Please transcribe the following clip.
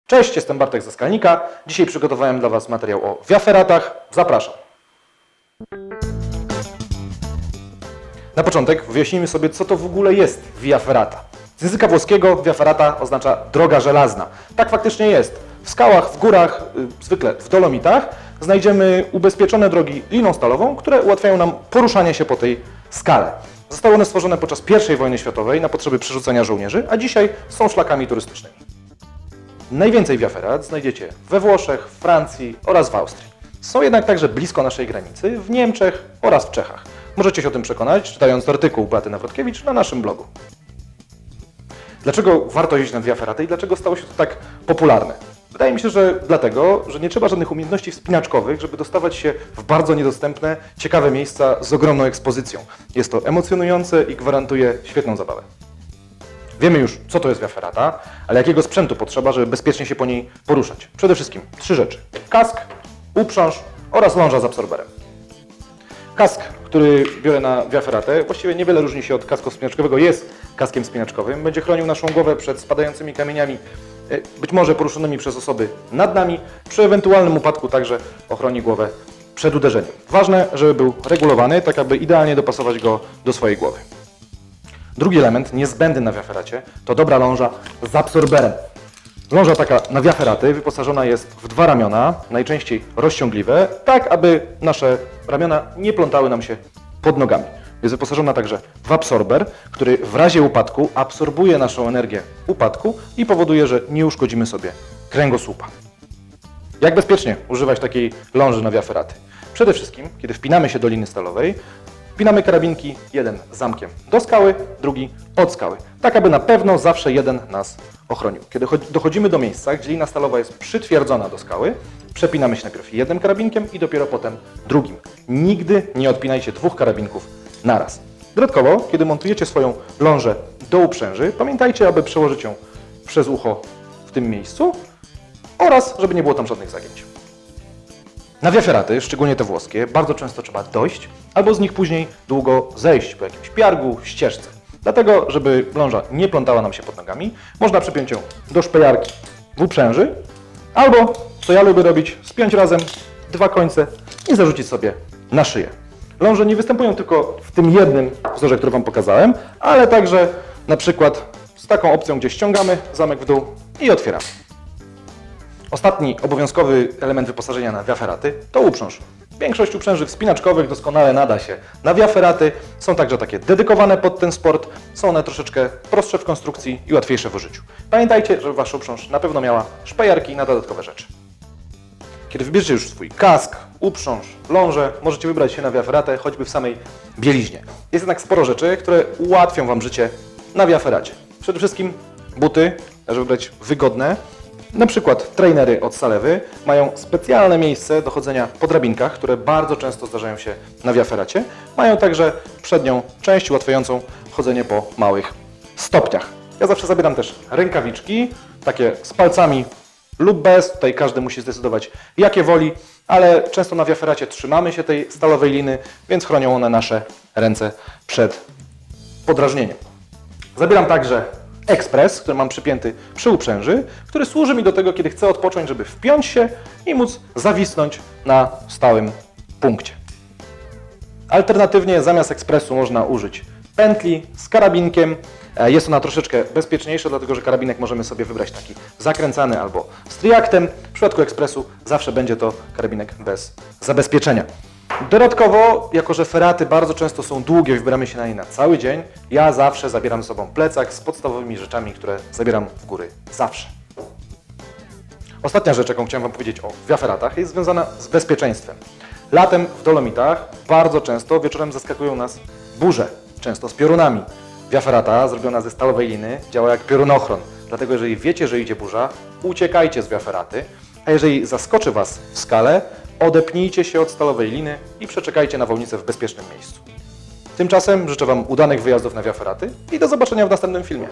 Cześć, jestem Bartek ze Skalnika. Dzisiaj przygotowałem dla Was materiał o wiaferatach. Zapraszam. Na początek wyjaśnijmy sobie, co to w ogóle jest via ferrata. Z języka włoskiego via ferrata oznacza droga żelazna. Tak faktycznie jest. W skałach, w górach, zwykle w dolomitach znajdziemy ubezpieczone drogi liną stalową, które ułatwiają nam poruszanie się po tej skale. Zostały one stworzone podczas I wojny światowej na potrzeby przerzucania żołnierzy, a dzisiaj są szlakami turystycznymi. Najwięcej via ferrat znajdziecie we Włoszech, w Francji oraz w Austrii. Są jednak także blisko naszej granicy, w Niemczech oraz w Czechach. Możecie się o tym przekonać, czytając artykuł Beaty Nawrotkiewicz na naszym blogu. Dlaczego warto jeździć na via ferraty i dlaczego stało się to tak popularne? Wydaje mi się, że dlatego, że nie trzeba żadnych umiejętności wspinaczkowych, żeby dostawać się w bardzo niedostępne, ciekawe miejsca z ogromną ekspozycją. Jest to emocjonujące i gwarantuje świetną zabawę. Wiemy już, co to jest via ferrata, ale jakiego sprzętu potrzeba, żeby bezpiecznie się po niej poruszać. Przede wszystkim 3 rzeczy. Kask, uprząż oraz ląża z absorberem. Kask, który biorę na via ferratę, właściwie niewiele różni się od kasku wspinaczkowego, jest kaskiem wspinaczkowym. Będzie chronił naszą głowę przed spadającymi kamieniami, być może poruszonymi przez osoby nad nami. Przy ewentualnym upadku także ochroni głowę przed uderzeniem. Ważne, żeby był regulowany, tak aby idealnie dopasować go do swojej głowy. Drugi element, niezbędny na via ferracie, to dobra ląża z absorberem. Ląża taka na via ferraty wyposażona jest w 2 ramiona, najczęściej rozciągliwe, tak aby nasze ramiona nie plątały nam się pod nogami. Jest wyposażona także w absorber, który w razie upadku absorbuje naszą energię upadku i powoduje, że nie uszkodzimy sobie kręgosłupa. Jak bezpiecznie używać takiej ląży na via ferraty? Przede wszystkim, kiedy wpinamy się do liny stalowej, wpinamy karabinki, jeden zamkiem do skały, drugi od skały, tak aby na pewno zawsze jeden nas ochronił. Kiedy dochodzimy do miejsca, gdzie lina stalowa jest przytwierdzona do skały, przepinamy się najpierw jednym karabinkiem i dopiero potem drugim. Nigdy nie odpinajcie 2 karabinków naraz. Dodatkowo, kiedy montujecie swoją lążę do uprzęży, pamiętajcie, aby przełożyć ją przez ucho w tym miejscu oraz żeby nie było tam żadnych zagięć. Na via ferraty, szczególnie te włoskie, bardzo często trzeba dojść albo z nich później długo zejść po jakimś piargu, ścieżce. Dlatego, żeby ląża nie plątała nam się pod nogami, można przypiąć ją do szpejarki w uprzęży albo, co ja lubię robić, spiąć razem 2 końce i zarzucić sobie na szyję. Ląże nie występują tylko w tym jednym wzorze, który Wam pokazałem, ale także na przykład z taką opcją, gdzie ściągamy zamek w dół i otwieramy. Ostatni obowiązkowy element wyposażenia na via ferraty to uprząż. Większość uprzęży wspinaczkowych doskonale nada się na via ferraty. Są także takie dedykowane pod ten sport. Są one troszeczkę prostsze w konstrukcji i łatwiejsze w użyciu. Pamiętajcie, żeby Wasza uprząż na pewno miała szpejarki na dodatkowe rzeczy. Kiedy wybierzecie już swój kask, uprząż, lążę, możecie wybrać się na via ferratę, choćby w samej bieliźnie. Jest jednak sporo rzeczy, które ułatwią Wam życie na via ferracie. Przede wszystkim buty, żeby wybrać wygodne. Na przykład trainery od Salewy mają specjalne miejsce do chodzenia po drabinkach, które bardzo często zdarzają się na via ferracie. Mają także przednią część ułatwiającą chodzenie po małych stopniach. Ja zawsze zabieram też rękawiczki, takie z palcami lub bez. Tutaj każdy musi zdecydować, jakie woli, ale często na via ferracie trzymamy się tej stalowej liny, więc chronią one nasze ręce przed podrażnieniem. Zabieram także ekspres, który mam przypięty przy uprzęży, który służy mi do tego, kiedy chcę odpocząć, żeby wpiąć się i móc zawisnąć na stałym punkcie. Alternatywnie zamiast ekspresu można użyć pętli z karabinkiem. Jest ona troszeczkę bezpieczniejsza, dlatego że karabinek możemy sobie wybrać taki zakręcany albo z triaktem. W przypadku ekspresu zawsze będzie to karabinek bez zabezpieczenia. Dodatkowo, jako że ferraty bardzo często są długie, wybieramy się na nie na cały dzień, ja zawsze zabieram ze sobą plecak z podstawowymi rzeczami, które zabieram w góry zawsze. Ostatnia rzecz, jaką chciałem Wam powiedzieć o via ferratach, jest związana z bezpieczeństwem. Latem w dolomitach bardzo często wieczorem zaskakują nas burze, często z piorunami. Via ferrata zrobiona ze stalowej liny działa jak piorunochron, dlatego jeżeli wiecie, że idzie burza, uciekajcie z via ferraty, a jeżeli zaskoczy Was w skale, odepnijcie się od stalowej liny i przeczekajcie nawałnicę w bezpiecznym miejscu. Tymczasem życzę Wam udanych wyjazdów na via ferraty i do zobaczenia w następnym filmie.